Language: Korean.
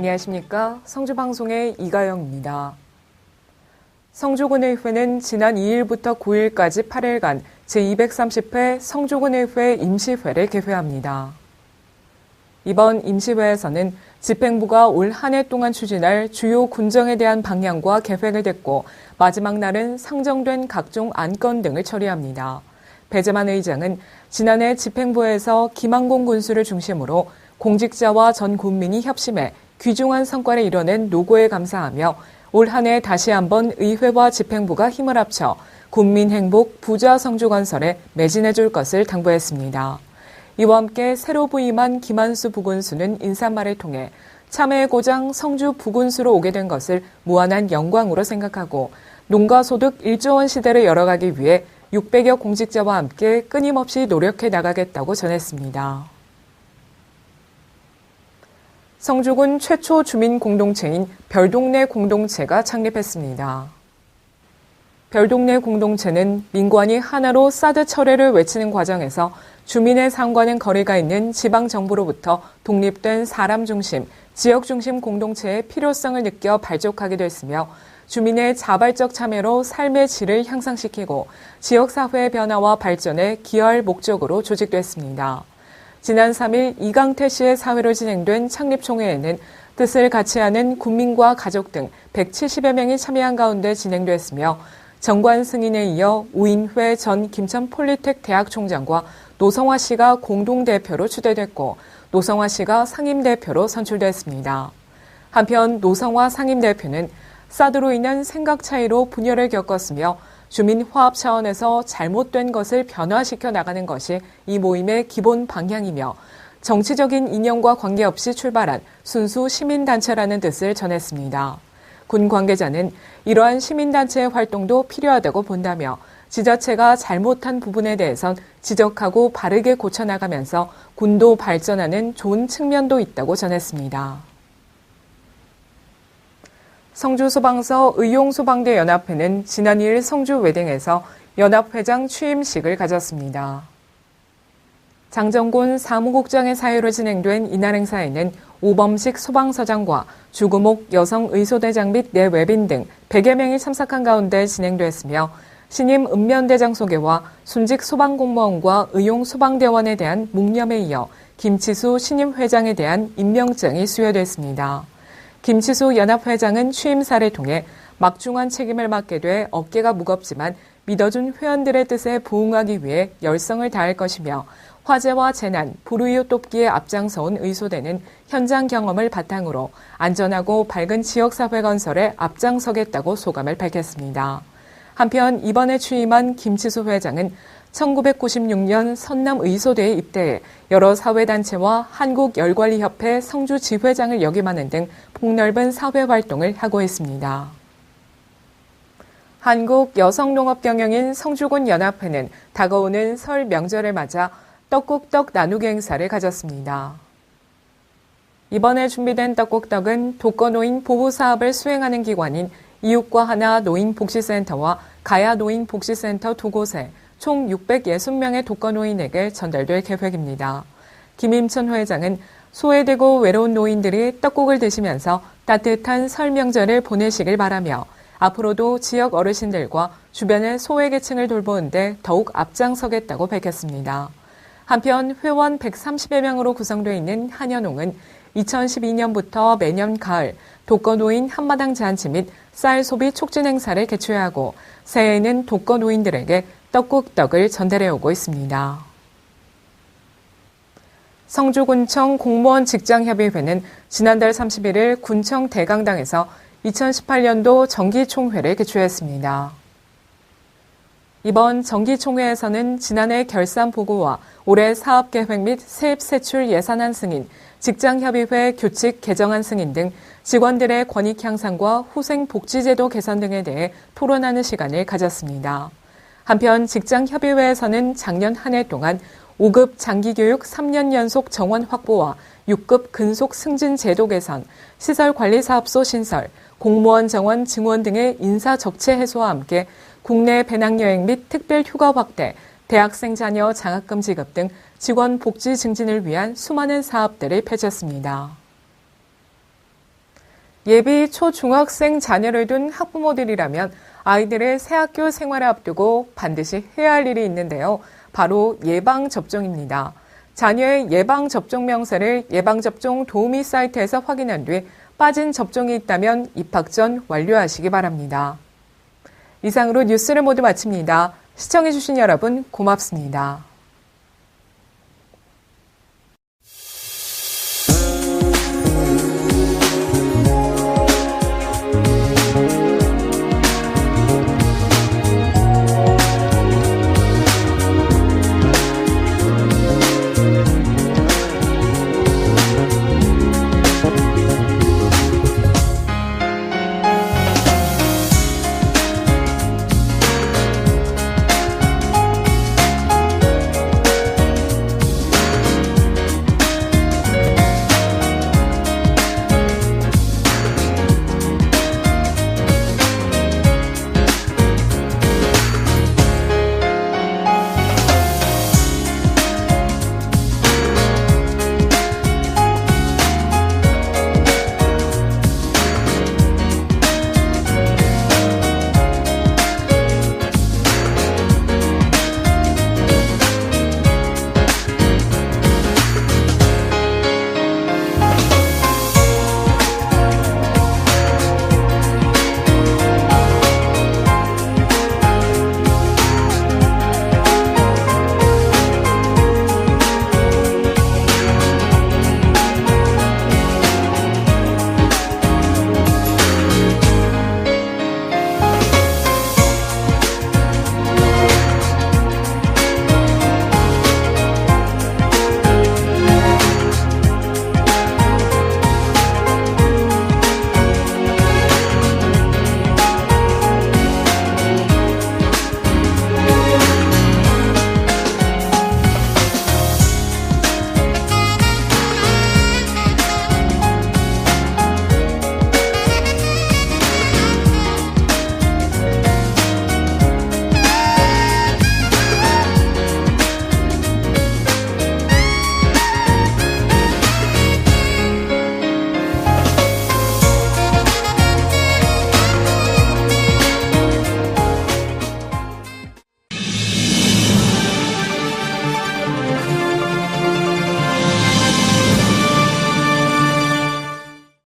안녕하십니까. 성주방송의 이가영입니다. 성주군의회는 지난 2일부터 9일까지 8일간 제230회 성주군의회 임시회를 개회합니다. 이번 임시회에서는 집행부가 올 한 해 동안 추진할 주요 군정에 대한 방향과 계획을 냈고 마지막 날은 상정된 각종 안건 등을 처리합니다. 배재만 의장은 지난해 집행부에서 김항공 군수를 중심으로 공직자와 전 국민이 협심해 귀중한 성과를 이뤄낸 노고에 감사하며 올 한 해 다시 한번 의회와 집행부가 힘을 합쳐 국민 행복 부자 성주 건설에 매진해줄 것을 당부했습니다. 이와 함께 새로 부임한 김한수 부군수는 인사말을 통해 참회의 고장 성주 부군수로 오게 된 것을 무한한 영광으로 생각하고 농가소득 1조 원 시대를 열어가기 위해 600여 공직자와 함께 끊임없이 노력해 나가겠다고 전했습니다. 성주군 최초 주민 공동체인 별동네 공동체가 창립했습니다. 별동네 공동체는 민관이 하나로 사드 철회를 외치는 과정에서 주민의 삶과는 거리가 있는 지방정부로부터 독립된 사람 중심, 지역 중심 공동체의 필요성을 느껴 발족하게 됐으며 주민의 자발적 참여로 삶의 질을 향상시키고 지역사회의 변화와 발전에 기여할 목적으로 조직됐습니다. 지난 3일 이강태 씨의 사회로 진행된 창립총회에는 뜻을 같이 하는 군민과 가족 등 170여 명이 참여한 가운데 진행됐으며 정관 승인에 이어 우인회 전 김천폴리텍 대학 총장과 노성화 씨가 공동대표로 추대됐고 노성화 씨가 상임대표로 선출됐습니다. 한편 노성화 상임대표는 사드로 인한 생각 차이로 분열을 겪었으며 주민 화합 차원에서 잘못된 것을 변화시켜 나가는 것이 이 모임의 기본 방향이며 정치적인 이념과 관계없이 출발한 순수 시민단체라는 뜻을 전했습니다. 군 관계자는 이러한 시민단체의 활동도 필요하다고 본다며 지자체가 잘못한 부분에 대해선 지적하고 바르게 고쳐나가면서 군도 발전하는 좋은 측면도 있다고 전했습니다. 성주소방서 의용소방대 연합회는 지난 2일 성주 웨딩에서 연합회장 취임식을 가졌습니다. 장정곤 사무국장의 사회로 진행된 이날 행사에는 오범식 소방서장과 주구목 여성의소대장 및 내외빈 등 100여 명이 참석한 가운데 진행됐으며 신임 읍면대장 소개와 순직 소방공무원과 의용소방대원에 대한 묵념에 이어 김치수 신임 회장에 대한 임명장이 수여됐습니다. 김치수 연합회장은 취임사를 통해 막중한 책임을 맡게 돼 어깨가 무겁지만 믿어준 회원들의 뜻에 부응하기 위해 열성을 다할 것이며 화재와 재난, 불우이웃 돕기에 앞장서온 의소대는 현장 경험을 바탕으로 안전하고 밝은 지역사회 건설에 앞장서겠다고 소감을 밝혔습니다. 한편 이번에 취임한 김치수 회장은 1996년 선남의소대에 입대해 여러 사회단체와 한국열관리협회 성주지회장을 역임하는 등 폭넓은 사회활동을 하고 있습니다. 한국여성농업경영인 성주군 연합회는 다가오는 설 명절을 맞아 떡국떡 나누기 행사를 가졌습니다. 이번에 준비된 떡국떡은 독거노인 보호사업을 수행하는 기관인 이웃과 하나 노인복지센터와 가야 노인복지센터 두 곳에 총 660명의 독거노인에게 전달될 계획입니다. 김임천 회장은 소외되고 외로운 노인들이 떡국을 드시면서 따뜻한 설 명절을 보내시길 바라며 앞으로도 지역 어르신들과 주변의 소외계층을 돌보는데 더욱 앞장서겠다고 밝혔습니다. 한편 회원 130여 명으로 구성되어 있는 한여농은 2012년부터 매년 가을 독거노인 한마당 잔치 및 쌀 소비 촉진 행사를 개최하고 새해에는 독거노인들에게 떡국떡을 전달해오고 있습니다. 성주군청 공무원 직장협의회는 지난달 31일 군청 대강당에서 2018년도 정기총회를 개최했습니다. 이번 정기총회에서는 지난해 결산 보고와 올해 사업계획 및 세입 세출 예산안 승인, 직장협의회 규칙 개정안 승인 등 직원들의 권익 향상과 후생복지제도 개선 등에 대해 토론하는 시간을 가졌습니다. 한편 직장협의회에서는 작년 한 해 동안 5급 장기교육 3년 연속 정원 확보와 6급 근속 승진 제도 개선, 시설관리사업소 신설, 공무원 정원 증원 등의 인사 적체 해소와 함께 국내 배낭여행 및 특별휴가 확대, 대학생 자녀 장학금 지급 등 직원 복지 증진을 위한 수많은 사업들을 펼쳤습니다. 예비 초중학생 자녀를 둔 학부모들이라면 아이들의 새학교 생활을 앞두고 반드시 해야 할 일이 있는데요. 바로 예방접종입니다. 자녀의 예방접종 명세를 예방접종 도우미 사이트에서 확인한 뒤 빠진 접종이 있다면 입학 전 완료하시기 바랍니다. 이상으로 뉴스를 모두 마칩니다. 시청해주신 여러분 고맙습니다.